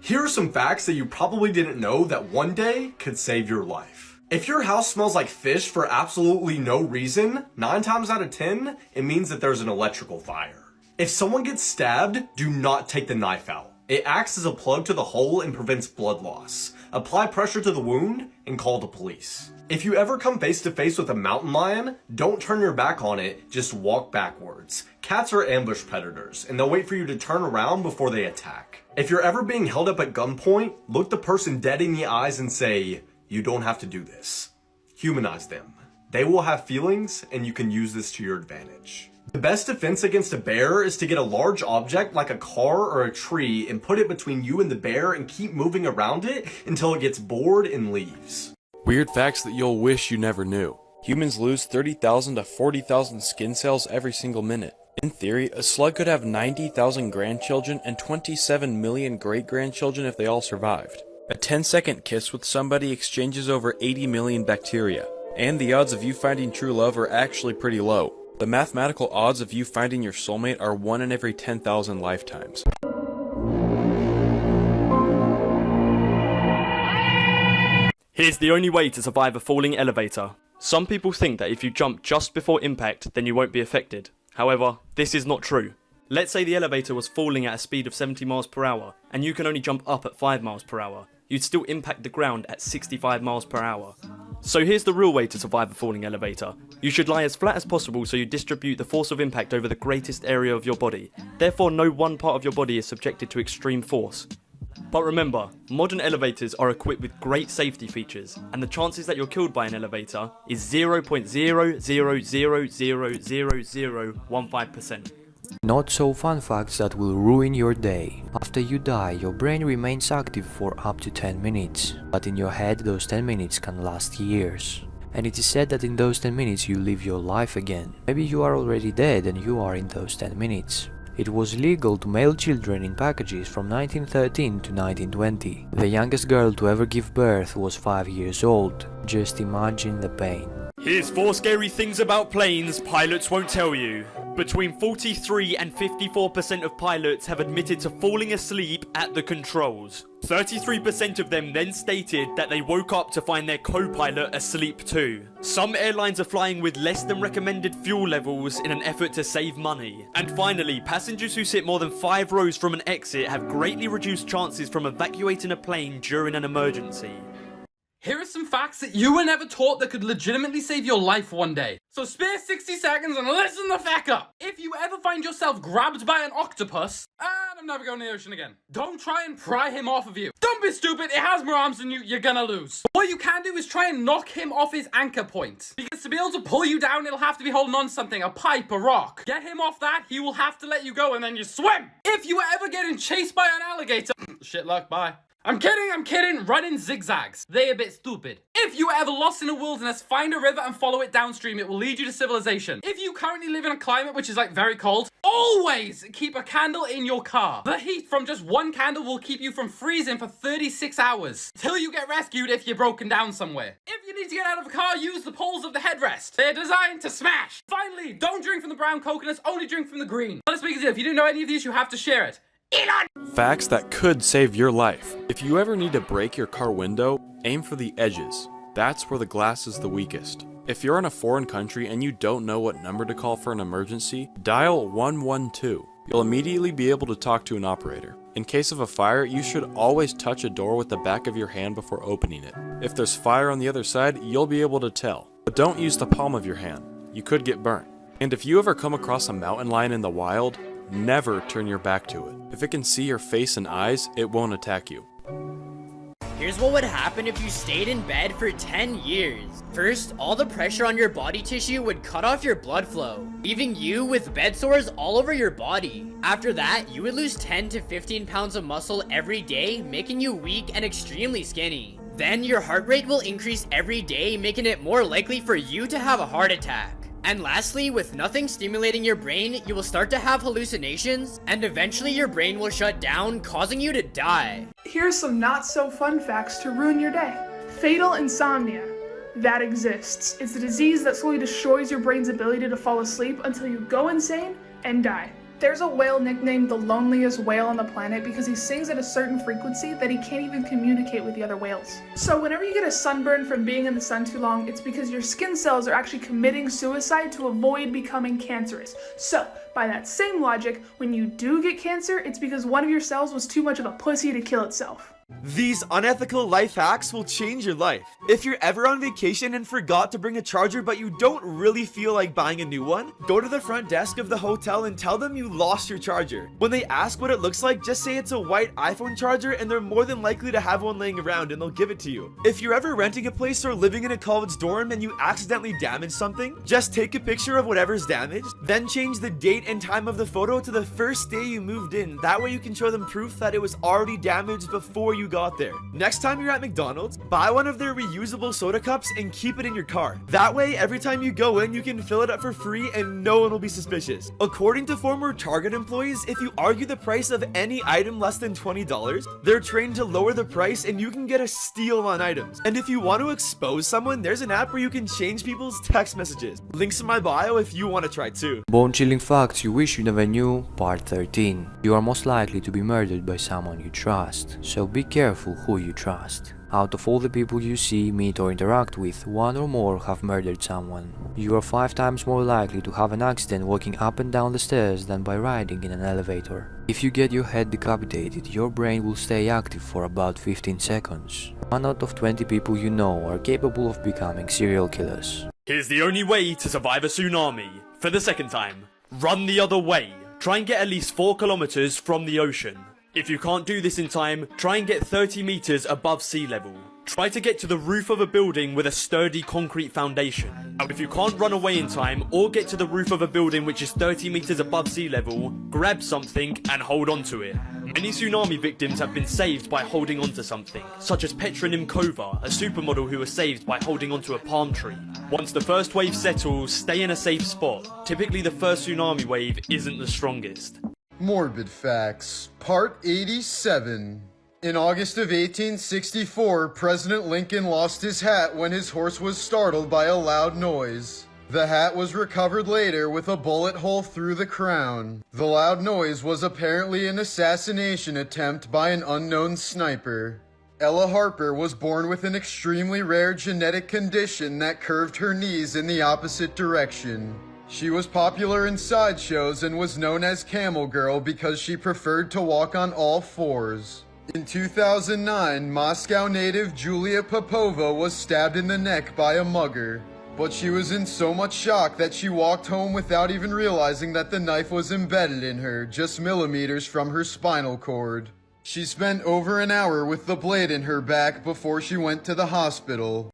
Here are some facts that you probably didn't know that one day could save your life. If your house smells like fish for absolutely no reason, 9 times out of 10, it means that there's an electrical fire. If someone gets stabbed, do not take the knife out. It acts as a plug to the hole and prevents blood loss. Apply pressure to the wound and call the police. If you ever come face to face with a mountain lion, don't turn your back on it, just walk backwards. Cats are ambush predators, and they'll wait for you to turn around before they attack. If you're ever being held up at gunpoint, look the person dead in the eyes and say, "You don't have to do this." Humanize them. They will have feelings, and you can use this to your advantage. The best defense against a bear is to get a large object like a car or a tree and put it between you and the bear and keep moving around it until it gets bored and leaves. Weird facts that you'll wish you never knew. Humans lose 30,000 to 40,000 skin cells every single minute. In theory, a slug could have 90,000 grandchildren and 27 million great-grandchildren if they all survived. A 10-second kiss with somebody exchanges over 80 million bacteria. And the odds of you finding true love are actually pretty low. The mathematical odds of you finding your soulmate are 1 in every 10,000 lifetimes. Here's the only way to survive a falling elevator. Some people think that if you jump just before impact, then you won't be affected. However, this is not true. Let's say the elevator was falling at a speed of 70 miles per hour, and you can only jump up at 5 miles per hour. You'd still impact the ground at 65 miles per hour. So here's the real way to survive a falling elevator. You should lie as flat as possible so you distribute the force of impact over the greatest area of your body. Therefore, no one part of your body is subjected to extreme force. But remember, modern elevators are equipped with great safety features, and the chances that you're killed by an elevator is 0.000000015%. Not so fun facts that will ruin your day. After you die, your brain remains active for up to 10 minutes, but in your head those 10 minutes can last years. And it is said that in those 10 minutes you live your life again. Maybe you are already dead and you are in those 10 minutes. It was legal to mail children in packages from 1913 to 1920. The youngest girl to ever give birth was 5 years old. Just imagine the pain. Here's 4 scary things about planes pilots won't tell you. Between 43 and 54% of pilots have admitted to falling asleep at the controls. 33% of them then stated that they woke up to find their co-pilot asleep too. Some airlines are flying with less than recommended fuel levels in an effort to save money. And finally, passengers who sit more than 5 rows from an exit have greatly reduced chances from evacuating a plane during an emergency. Here are some facts that you were never taught that could legitimately save your life one day. So spare 60 seconds and listen the fuck up. If you ever find yourself grabbed by an octopus, and I'm never going to the ocean again, don't try and pry him off of you. Don't be stupid, it has more arms than you, you're gonna lose. What you can do is try and knock him off his anchor point. Because to be able to pull you down, it'll have to be holding on to something, a pipe, a rock. Get him off that, he will have to let you go and then you swim. If you were ever getting chased by an alligator, shit luck, bye. I'm kidding, run in zigzags. They a bit stupid. If you were ever lost in a wilderness, find a river and follow it downstream. It will lead you to civilization. If you currently live in a climate which is like very cold, always keep a candle in your car. The heat from just one candle will keep you from freezing for 36 hours. Till you get rescued if you're broken down somewhere. If you need to get out of a car, use the poles of the headrest. They're designed to smash. Finally, don't drink from the brown coconuts, only drink from the green. Let's make a deal. If you didn't know any of these, you have to share it. Elon! Facts that could save your life. If you ever need to break your car window, aim for the edges. That's where the glass is the weakest. If you're in a foreign country and you don't know what number to call for an emergency, dial 112. You'll immediately be able to talk to an operator. In case of a fire, you should always touch a door with the back of your hand before opening it. If there's fire on the other side, you'll be able to tell. But don't use the palm of your hand. You could get burnt. And if you ever come across a mountain lion in the wild, never turn your back to it. If it can see your face and eyes, it won't attack you. Here's what would happen if you stayed in bed for 10 years. First, all the pressure on your body tissue would cut off your blood flow, leaving you with bed sores all over your body. After that, you would lose 10 to 15 pounds of muscle every day, making you weak and extremely skinny. Then your heart rate will increase every day, making it more likely for you to have a heart attack. And lastly, with nothing stimulating your brain, you will start to have hallucinations, and eventually your brain will shut down, causing you to die. Here's some not so fun facts to ruin your day. Fatal insomnia. That exists. It's a disease that slowly destroys your brain's ability to fall asleep until you go insane and die. There's a whale nicknamed the loneliest whale on the planet because he sings at a certain frequency that he can't even communicate with the other whales. So whenever you get a sunburn from being in the sun too long, it's because your skin cells are actually committing suicide to avoid becoming cancerous. So, by that same logic, when you do get cancer, it's because one of your cells was too much of a pussy to kill itself. These unethical life hacks will change your life. If you're ever on vacation and forgot to bring a charger but you don't really feel like buying a new one, go to the front desk of the hotel and tell them you lost your charger. When they ask what it looks like, just say it's a white iPhone charger and they're more than likely to have one laying around and they'll give it to you. If you're ever renting a place or living in a college dorm and you accidentally damage something, just take a picture of whatever's damaged, then change the date and time of the photo to the first day you moved in. That way you can show them proof that it was already damaged before you got there. Next time you're at McDonald's, buy one of their reusable soda cups and keep it in your car. That way, every time you go in, you can fill it up for free and no one will be suspicious. According to former Target employees, if you argue the price of any item less than $20, they're trained to lower the price and you can get a steal on items. And if you want to expose someone, there's an app where you can change people's text messages. Links in my bio if you want to try too. Bone-chilling facts you wish you never knew, part 13. You are most likely to be murdered by someone you trust, so be careful who you trust. Out of all the people you see, meet or interact with, one or more have murdered someone. You are 5 times more likely to have an accident walking up and down the stairs than by riding in an elevator. If you get your head decapitated, your brain will stay active for about 15 seconds. 1 out of 20 people you know are capable of becoming serial killers. Here's the only way to survive a tsunami. For the second time, run the other way. Try and get at least 4 kilometers from the ocean. If you can't do this in time, try and get 30 meters above sea level. Try to get to the roof of a building with a sturdy concrete foundation. Now, if you can't run away in time or get to the roof of a building which is 30 meters above sea level, grab something and hold on to it. Many tsunami victims have been saved by holding onto something, such as Petra Nimkova, a supermodel who was saved by holding onto a palm tree. Once the first wave settles, stay in a safe spot. Typically the first tsunami wave isn't the strongest. Morbid Facts, Part 87. In August of 1864, President Lincoln lost his hat when his horse was startled by a loud noise. The hat was recovered later with a bullet hole through the crown. The loud noise was apparently an assassination attempt by an unknown sniper. Ella Harper was born with an extremely rare genetic condition that curved her knees in the opposite direction. She was popular in sideshows and was known as Camel Girl because she preferred to walk on all fours. In 2009, Moscow native Julia Popova was stabbed in the neck by a mugger, but she was in so much shock that she walked home without even realizing that the knife was embedded in her, just millimeters from her spinal cord. She spent over an hour with the blade in her back before she went to the hospital.